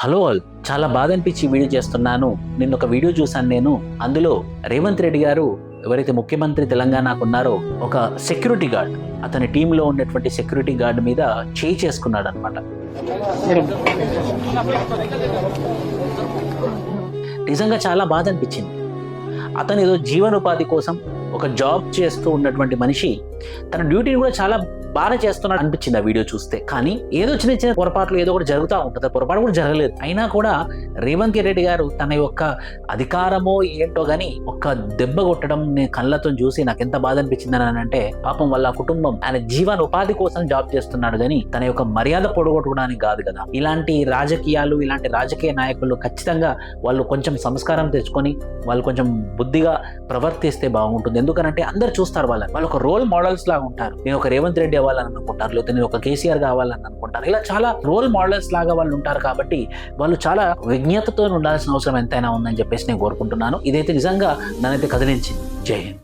Hello all, చాలా బాధ అనిపించి వీడియో చేస్తున్నాను. నిన్న ఒక వీడియో చూశాను నేను. అందులో రేవంత్ రెడ్డి గారు ఎవరైతే ముఖ్యమంత్రి తెలంగాణకు ఉన్నారో ఒక సెక్యూరిటీ గార్డ్ అతని టీంలో ఉన్నటువంటి సెక్యూరిటీ గార్డ్ మీద చేయి చేసుకున్నాడు అనమాట. నిజంగా చాలా బాధ అనిపించింది. అతను ఏదో జీవనోపాధి కోసం ఒక జాబ్ చేస్తూ ఉన్నటువంటి మనిషి తన డ్యూటీని కూడా చాలా బాగా చేస్తున్నాడు అనిపించింది ఆ వీడియో చూస్తే. కానీ ఏదో చిన్న చిన్న పొరపాట్లు ఏదో ఒకటి జరుగుతూ ఉంటుంది. పొరపాటు కూడా జరగలేదు. అయినా కూడా రేవంత్ రెడ్డి గారు తన యొక్క అధికారమో ఏంటో గానీ ఒక్క దెబ్బ కొట్టడం నేను కళ్ళతో చూసి నాకు ఎంత బాధ అనిపించింది అని అంటే, పాపం వాళ్ళ కుటుంబం ఆయన జీవన ఉపాధి కోసం జాబ్ చేస్తున్నాడు కానీ తన యొక్క మర్యాద పొడగొట్టుకోవడానికి కాదు కదా. ఇలాంటి రాజకీయాలు, ఇలాంటి రాజకీయ నాయకులు ఖచ్చితంగా వాళ్ళు కొంచెం సంస్కారం తెచ్చుకొని వాళ్ళు కొంచెం బుద్ధిగా ప్రవర్తిస్తే బాగుంటుంది. ఎందుకనంటే అందరు చూస్తారు వాళ్ళు ఒక రోల్ మోడల్స్ లాగా ఉంటారు. నేను ఒక రేవంత్ రెడ్డి అవ్వాలని అనుకుంటారు, లేకపోతే నేను ఒక కేసీఆర్ కావాలని అనుకుంటారు. ఇలా చాలా రోల్ మోడల్స్ లాగా వాళ్ళు ఉంటారు. కాబట్టి వాళ్ళు చాలా విజ్ఞతతో ఉండాల్సిన అవసరం ఎంతైనా ఉందని చెప్పేసి నేను కోరుకుంటున్నాను. ఇదైతే నిజంగా నన్నైతే కదిలించింది. జై హింద్.